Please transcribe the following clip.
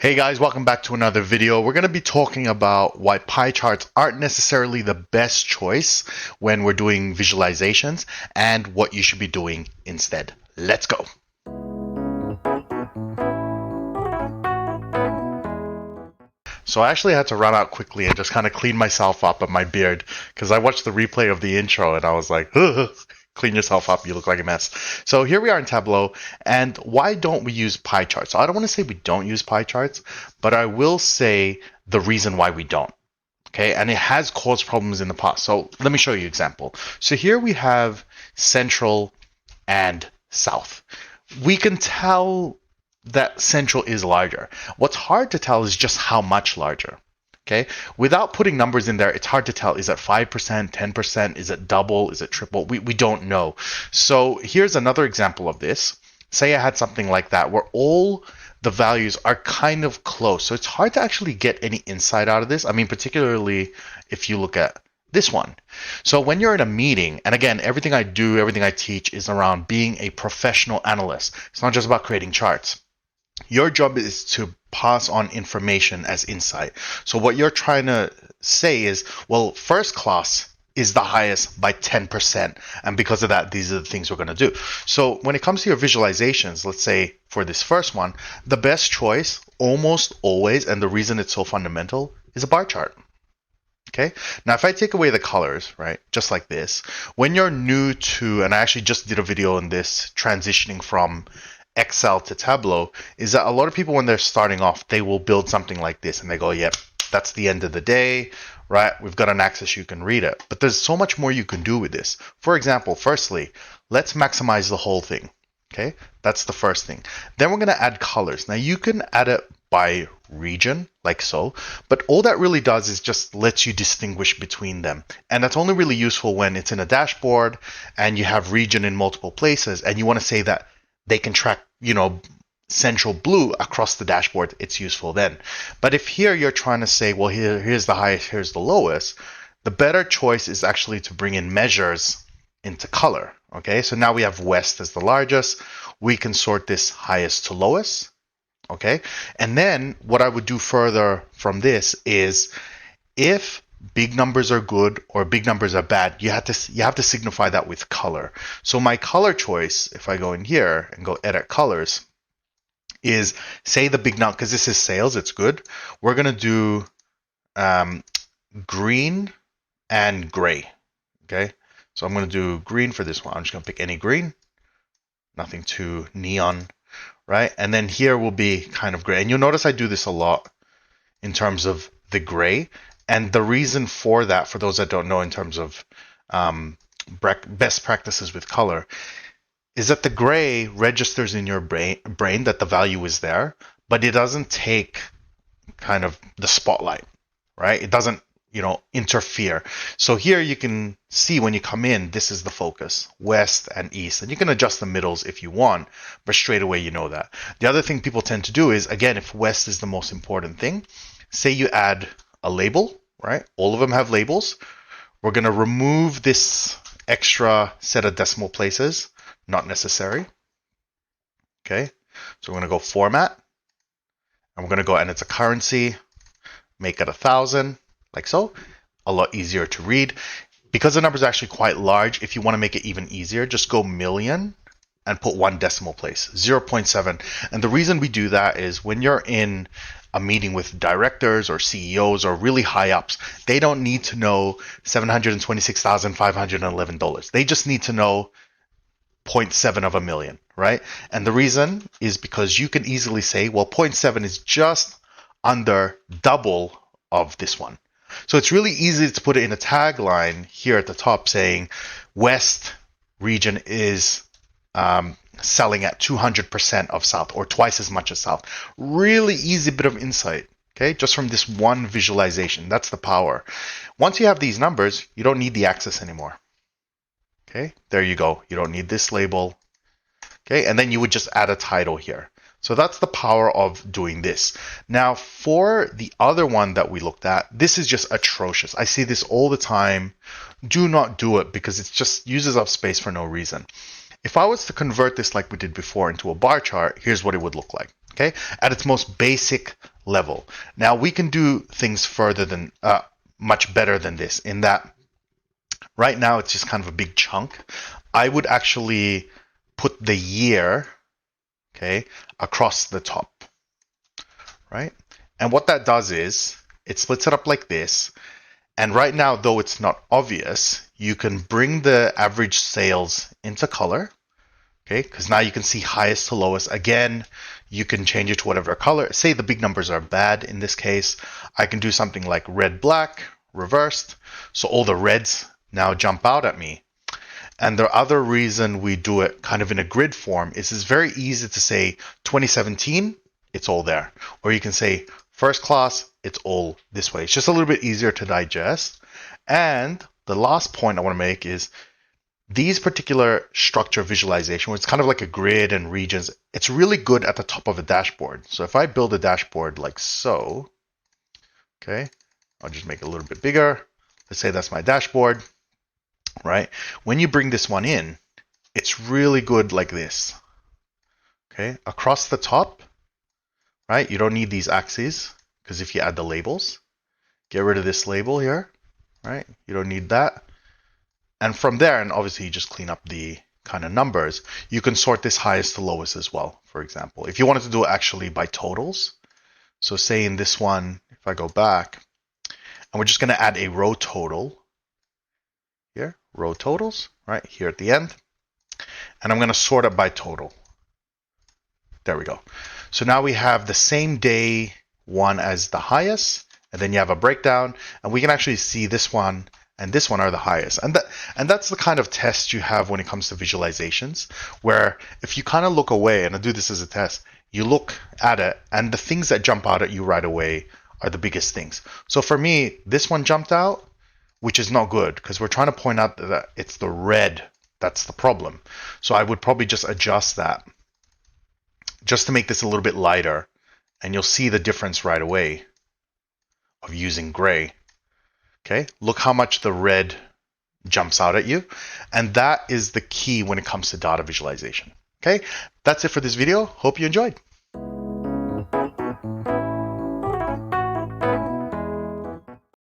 Hey guys, welcome back to another video. We're going to be talking about why pie charts aren't necessarily the best choice when we're doing visualizations and what you should be doing instead. Let's go. So I actually had to run out quickly and just kind of clean myself up of my beard because I watched the replay of the intro and I was like, clean yourself up, you look like a mess. So here we are in Tableau, and why don't we use pie charts? So I don't want to say we don't use pie charts, but I will say the reason why we don't. Okay, and it has caused problems in the past. So let me show you an example. So here we have central and south. We can tell that central is larger. What's hard to tell is just how much larger. Okay, without putting numbers in there, it's hard to tell. Is it 5%, 10%? Is it double? Is it triple? We don't know. So here's another example of this. Say I had something like that where all the values are kind of close. So it's hard to actually get any insight out of this. I mean, particularly if you look at this one. So when you're in a meeting, and again, everything I do, everything I teach is around being a professional analyst. It's not just about creating charts. Your job is to pass on information as insight. So what you're trying to say is, well, first class is the highest by 10%. And because of that, these are the things we're going to do. So when it comes to your visualizations, let's say for this first one, the best choice almost always, and the reason it's so fundamental, is a bar chart. Okay, now if I take away the colors, right, just like this, when you're new to, and I actually just did a video on this, transitioning from Excel to Tableau, is that a lot of people, when they're starting off, they will build something like this and they go, yep, that's the end of the day, right? We've got an access, you can read it. But there's so much more you can do with this. For example, firstly, let's maximize the whole thing. Okay, that's the first thing. Then we're going to add colors. Now you can add it by region, like so, but all that really does is just lets you distinguish between them. And that's only really useful when it's in a dashboard and you have region in multiple places and you want to say that they can track, central blue across the dashboard. It's useful then. But if here you're trying to say, well, here's the highest, here's the lowest, the better choice is actually to bring in measures into color. Okay, so now we have west as the largest. We can sort this highest to lowest. Okay, and then what I would do further from this is, if big numbers are good or big numbers are bad, you have to signify that with color. So my color choice, if I go in here and go edit colors, is say the big number, because this is sales, it's good. We're gonna do green and gray. Okay, so I'm gonna do green for this one. I'm just gonna pick any green, nothing too neon, right? And then here will be kind of gray. And you'll notice I do this a lot in terms of the gray. And the reason for that, for those that don't know in terms of best practices with color, is that the gray registers in your brain that the value is there, but it doesn't take kind of the spotlight, right? It doesn't, interfere. So here you can see when you come in, this is the focus, west and east. And you can adjust the middles if you want, but straight away you know that. The other thing people tend to do is, again, if west is the most important thing, say you add a label, right? All of them have labels. We're going to remove this extra set of decimal places, not necessary. Okay, so we're going to go format, and we're going to go, and it's a currency, make it 1,000, like so. A lot easier to read. Because the number is actually quite large, if you want to make it even easier, just go million and put one decimal place, 0.7. And the reason we do that is when you're in a meeting with directors or CEOs or really high ups, they don't need to know $726,511. They just need to know 0.7 of a million, right? And the reason is because you can easily say, well, 0.7 is just under double of this one. So it's really easy to put it in a tagline here at the top saying West region is selling at 200% of South, or twice as much as South. Really easy bit of insight, okay, just from this one visualization. That's the power. Once you have these numbers, you don't need the axis anymore. Okay, there you go. You don't need this label. Okay, and then you would just add a title here. So that's the power of doing this. Now, for the other one that we looked at, this is just atrocious. I see this all the time. Do not do it because it just uses up space for no reason. If I was to convert this like we did before into a bar chart, here's what it would look like. Okay, at its most basic level. Now we can do things further than much better than this in that right now it's just kind of a big chunk. I would actually put the year, okay, across the top, right? And what that does is it splits it up like this. And right now, though it's not obvious, you can bring the average sales into color, okay? Because now you can see highest to lowest. Again, you can change it to whatever color. Say the big numbers are bad in this case. I can do something like red, black, reversed. So all the reds now jump out at me. And the other reason we do it kind of in a grid form is it's very easy to say 2017, it's all there. Or you can say first class, it's all this way. It's just a little bit easier to digest. And the last point I want to make is these particular structure visualization, where it's kind of like a grid and regions, it's really good at the top of a dashboard. So if I build a dashboard like so, okay, I'll just make it a little bit bigger. Let's say that's my dashboard, right? When you bring this one in, it's really good like this, okay? Across the top, right? You don't need these axes because if you add the labels, get rid of this label here, right? You don't need that. And from there, and obviously you just clean up the kind of numbers, you can sort this highest to lowest as well, for example. If you wanted to do it actually by totals, so say in this one, if I go back, and we're just going to add a row total here, row totals, right here at the end, and I'm going to sort it by total. There we go. So now we have the same day one as the highest, and then you have a breakdown, and we can actually see this one and this one are the highest. And that's the kind of test you have when it comes to visualizations, where if you kind of look away, and I do this as a test, you look at it, and the things that jump out at you right away are the biggest things. So for me, this one jumped out, which is not good, because we're trying to point out that it's the red that's the problem. So I would probably just adjust that, just to make this a little bit lighter, and you'll see the difference right away of using gray. Okay, look how much the red jumps out at you. And that is the key when it comes to data visualization. Okay, that's it for this video. Hope you enjoyed.